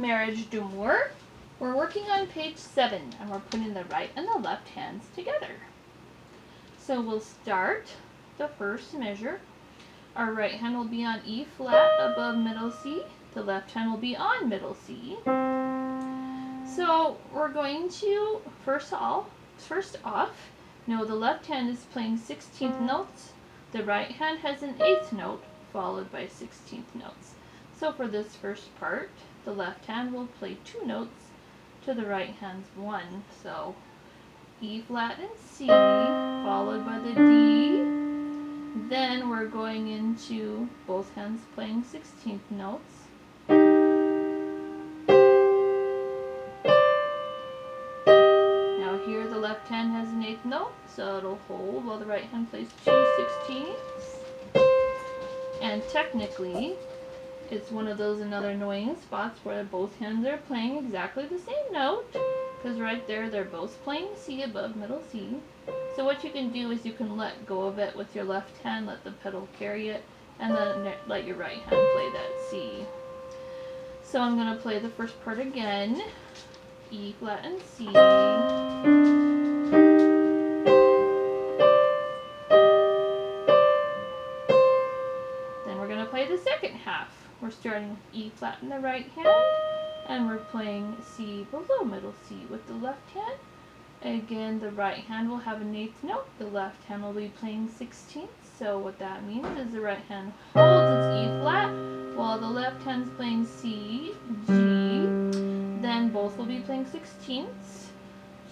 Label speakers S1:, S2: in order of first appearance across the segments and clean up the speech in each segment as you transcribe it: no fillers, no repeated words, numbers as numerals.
S1: Mariage d'Amour. We're working on page 7 and we're putting the right and the left hands together. So we'll start the first measure. Our right hand will be on E flat above middle C. The left hand will be on middle C. So we're going to, first off, know the left hand is playing 16th notes. The right hand has an 8th note followed by 16th notes. So for this first part, the left hand will play 2 notes to the right hand's 1. So E flat and C followed by the D. Then we're going into both hands playing 16th notes. Now here the left hand has an 8th note, so it'll hold while the right hand plays 2 16ths. And technically, it's one of those another annoying spots where both hands are playing exactly the same note, because right there they're both playing C above middle C. So what you can do is you can let go of it with your left hand, let the pedal carry it, and then let your right hand play that C. So I'm going to play the first part again, E flat and C. Then we're going to play the second half. We're starting with E flat in the right hand, and we're playing C below middle C with the left hand. Again, the right hand will have an 8th note, the left hand will be playing 16th. So what that means is the right hand holds its E flat, while the left hand's playing C, G. Then both will be playing 16ths,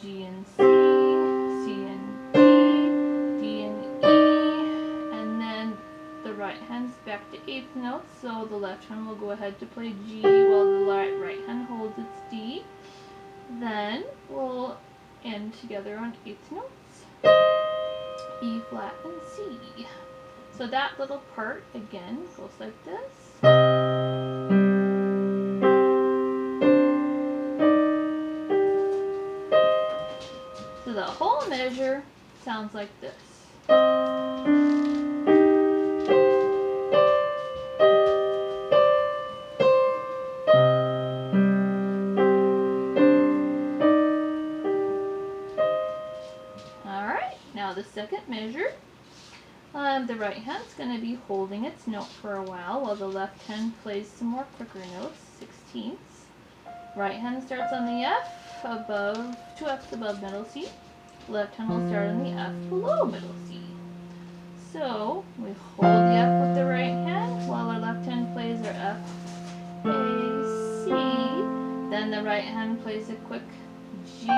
S1: G and C, C and D, D and E, and then the right hand's back to 8th notes, so the left hand will go ahead to play G while the right hand holds its D. Then we'll end together on 8th notes, E flat and C. So that little part again goes like this. So the whole measure sounds like this. The second measure, the right hand's going to be holding its note for a while the left hand plays some more quicker notes, 16ths. Right hand starts on the F above, 2 F's above middle C. Left hand will start on the F below middle C. So we hold the F with the right hand while our left hand plays our F, A, C. Then the right hand plays a quick G.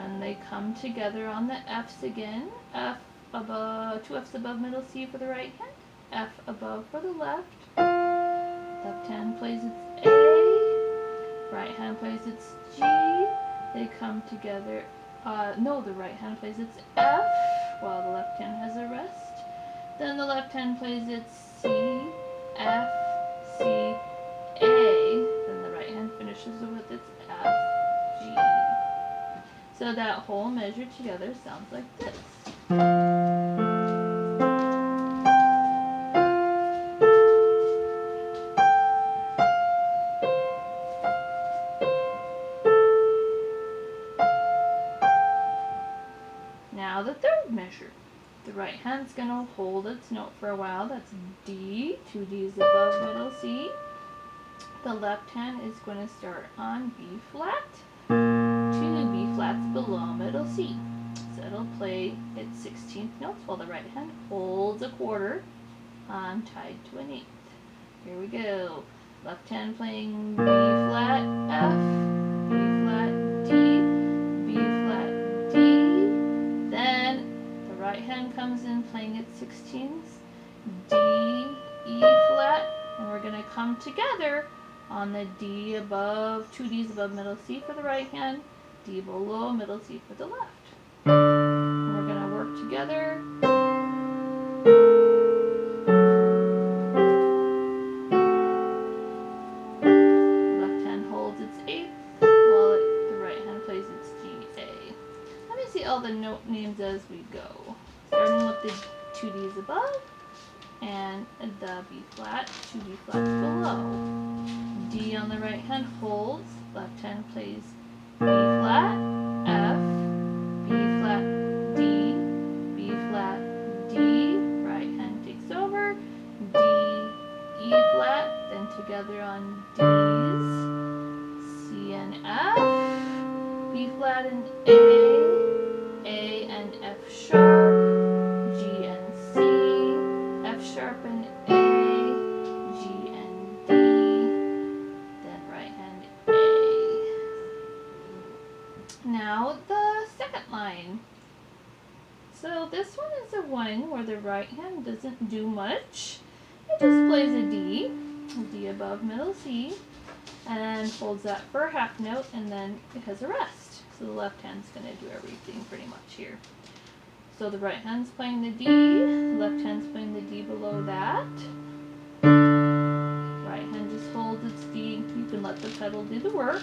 S1: And they come together on the F's again. F above, 2 F's above middle C for the right hand. F above for the left. Left hand plays its A. Right hand plays its G. They come together. The right hand plays its F while the left hand has a rest. Then the left hand plays its C, F, C, A. Then the right hand finishes with its F, G. So that whole measure together sounds like this. Now the third measure. The right hand's going to hold its note for a while. That's D, 2 D's above middle C. The left hand is going to start on B flat. 2 B flats below middle C. So it'll play its 16th notes while the right hand holds a quarter tied to an 8th. Here we go. Left hand playing B flat, F, B flat, D, B flat, D. Then the right hand comes in playing its 16ths, D, E flat, and we're going to come together on the D above, 2 D's above middle C for the right hand, D below middle C for the left. And we're going to work together. Left hand holds its 8th while the right hand plays its G, A. Let me see all the note names as we go. Starting with the 2 D's above and the B flat, 2 B flats below. D on the right hand holds, left hand plays B flat, F, B flat, D, B flat, D, right hand takes over, D, E flat, then together on D's, C and F, B flat and A and F sharp, G and C, F sharp and A, G and D, then right hand A. Now the second line. So this one is the one where the right hand doesn't do much. It just plays a D above middle C, and holds that for a half note, and then it has a rest. So the left hand's going to do everything pretty much here. So the right hand's playing the D, left hand's playing the D below that. Right hand just holds its D. You can let the pedal do the work.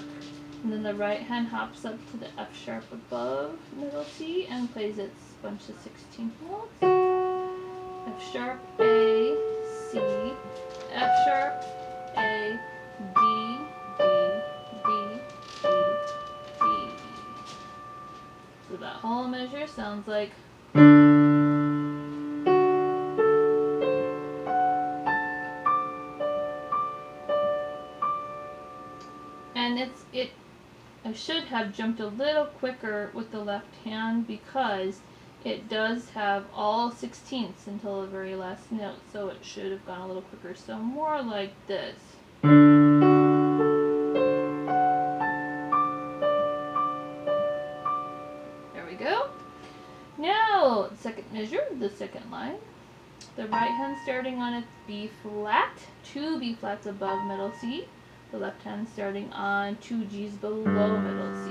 S1: And then the right hand hops up to the F sharp above middle C and plays its bunch of 16th notes. F sharp, A, C, F sharp, A, D, D, D, D, D. So that whole measure sounds like I should have jumped a little quicker with the left hand because it does have all 16ths until the very last note, so it should have gone a little quicker. So more like this. There we go. Now, second measure, the second line. The right hand starting on its B flat, 2 B flats above middle C. The left hand starting on 2 G's below middle C.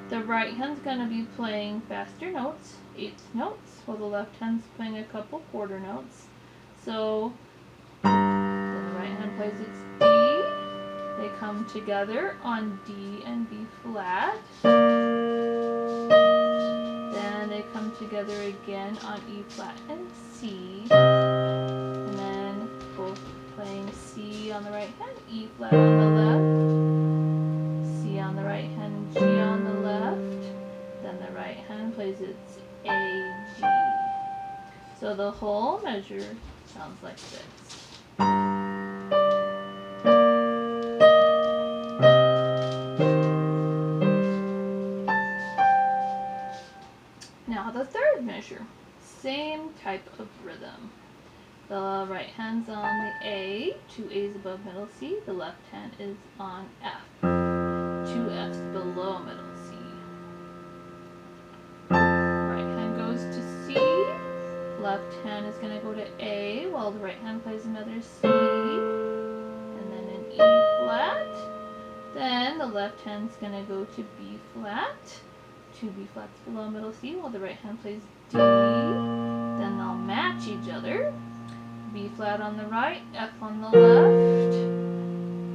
S1: The right hand's going to be playing faster notes, 8th notes, while the left hand's playing a couple quarter notes. So the right hand plays its D. They come together on D and B flat. Then they come together again on E flat and C. And then both playing C on the right hand, E flat on the left, C on the right hand, G on the left, then the right hand plays its A, G. So the whole measure sounds like this. Now the third measure, same type of rhythm. The right hand's on the A, 2 A's above middle C. The left hand is on F, 2 F's below middle C. Right hand goes to C. Left hand is going to go to A, while the right hand plays another C. And then an E flat. Then the left hand's going to go to B flat, 2 B flats below middle C, while the right hand plays D. Then they'll match each other. B flat on the right, F on the left,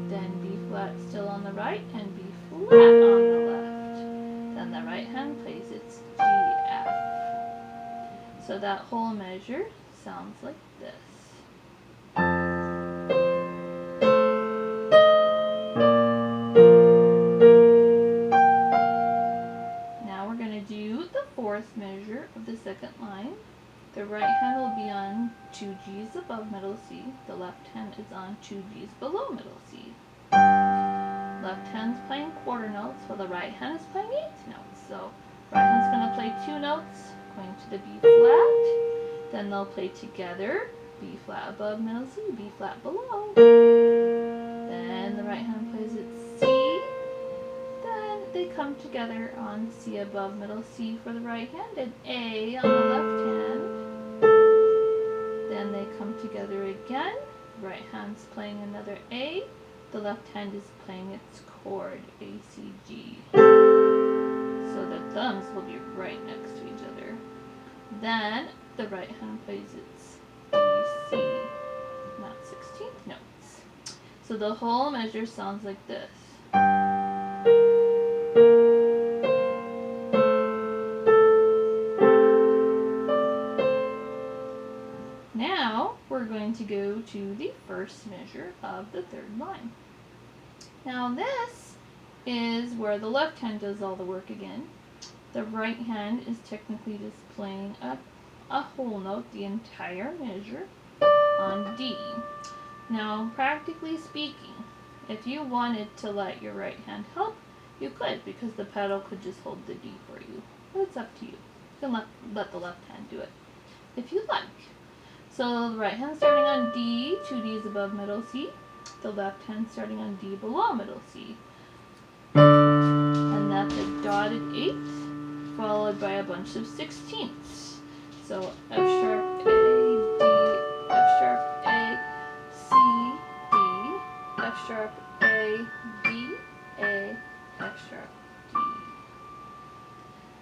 S1: then B flat still on the right, and B flat on the left. Then the right hand plays its G, F. So that whole measure sounds like this. Now we're going to do the fourth measure of the second line. The right hand will be on 2 G's above middle C. The left hand is on 2 G's below middle C. Left hand's playing quarter notes, while the right hand is playing 8th notes. So right hand's going to play 2 notes, going to the B flat. Then they'll play together, B flat above middle C, B flat below. Then the right hand plays its C. Then they come together on C above middle C for the right hand, and A on the left hand. Then they come together again. Right hand's playing another A. The left hand is playing its chord, A, C, G. So the thumbs will be right next to each other. Then the right hand plays its D, C, not 16th notes. So the whole measure sounds like this. Now we're going to go to the first measure of the third line. Now this is where the left hand does all the work again. The right hand is technically just playing a whole note, the entire measure, on D. Now, practically speaking, if you wanted to let your right hand help, you could, because the pedal could just hold the D for you. But it's up to you. You can let the left hand do it, if you like. So the right hand starting on D, 2 Ds above middle C. The left hand starting on D below middle C. And that's a dotted 8th, followed by a bunch of 16ths. So F sharp, A, D, F sharp, A, C, D, F sharp, A, D, A, F sharp, D.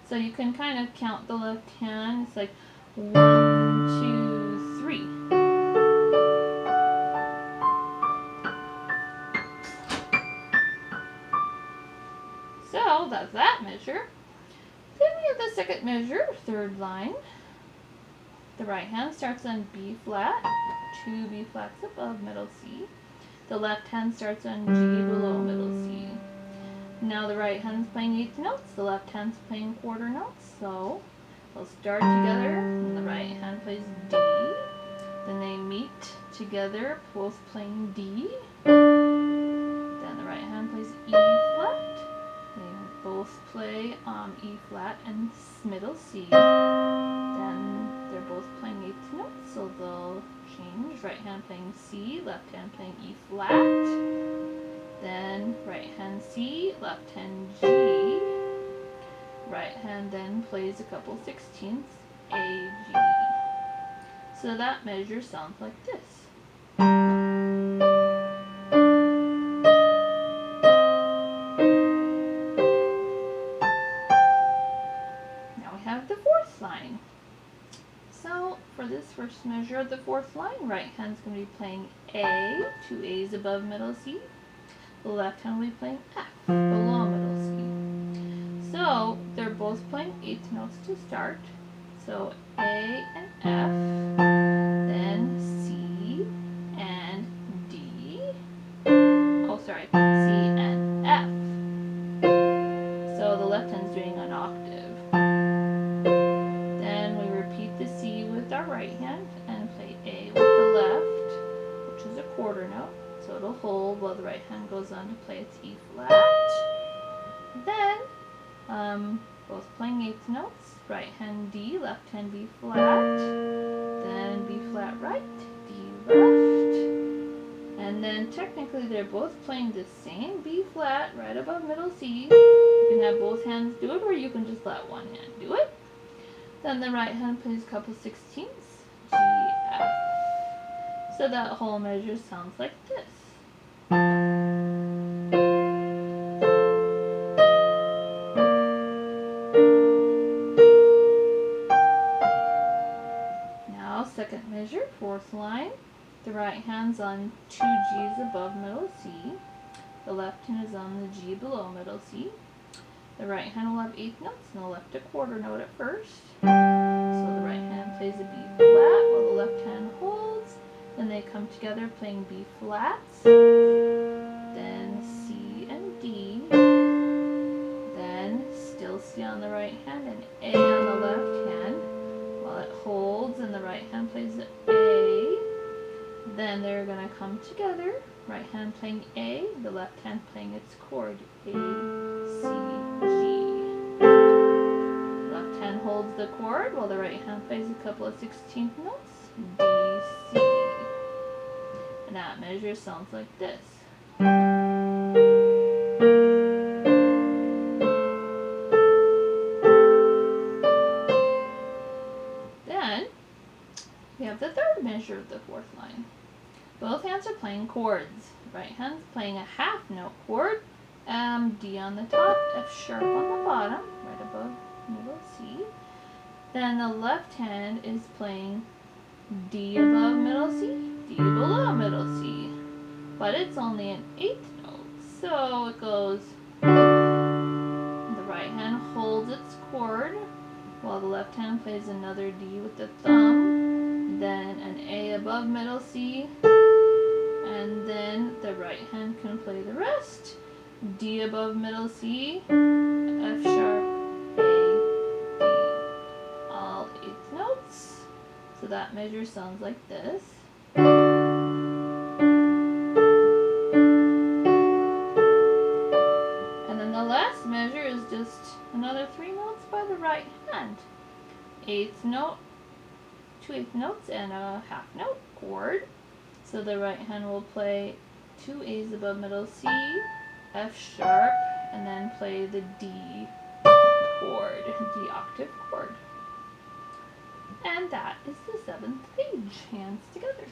S1: So you can kind of count the left hand. It's like 1, 2, 3. So that's that measure. Then we have the second measure, third line. The right hand starts on B flat, 2 B flats above middle C. The left hand starts on G below middle C. Now the right hand's playing 8th notes, the left hand's playing quarter notes, so they'll start together, and the right hand plays D. Then they meet together, both playing D. Then the right hand plays E flat. They both play E flat and middle C. Then they're both playing 8th notes, so they'll change. Right hand playing C, left hand playing E flat. Then right hand C, left hand G. Right hand then plays a couple 16ths, A, G. So that measure sounds like this. Now we have the fourth line. So for this first measure of the fourth line, right hand's going to be playing A, 2 A's above middle C. The left hand will be playing F, below middle C. So they're both playing 8th notes to start. So A and F, then C and D. Oh, sorry, C and F. So the left hand's doing an octave. Then we repeat the C with our right hand and play A with the left, which is a quarter note. So it'll hold while the right hand goes on to play its E flat. Then, both playing 8th notes, right hand D, left hand B flat, then B flat right, D left, and then technically they're both playing the same B flat right above middle C. You can have both hands do it, or you can just let one hand do it. Then the right hand plays a couple 16ths, G, F. So that whole measure sounds like this. Now second measure, fourth line. The right hand's on 2 G's above middle C. The left hand is on the G below middle C. The right hand will have 8th notes and the left a quarter note at first. So the right hand plays a B flat while the left hand holds. Then they come together playing B flats, then C and D, then still C on the right hand and A on the left hand while it holds, and the right hand plays A. Then they're going to come together, right hand playing A, the left hand playing its chord A, C, G. Left hand holds the chord while the right hand plays a couple of 16th notes, D, C. And that measure sounds like this. Then we have the third measure of the fourth line. Both hands are playing chords. Right hand's playing a half note chord, D on the top, F sharp on the bottom, right above middle C. Then the left hand is playing D above middle C, D below middle C, but it's only an 8th note, so it goes, the right hand holds its chord, while the left hand plays another D with the thumb, then an A above middle C, And then the right hand can play the rest. D above middle C, F sharp, A, D. All eighth notes. So that measure sounds like this. And then the last measure is just another 3 notes by the right hand. Eighth note, 2 eighth notes, and a half note chord. So the right hand will play 2 A's above middle C, F sharp, and then play the D chord, D octave chord. And that is the 7th page, hands together.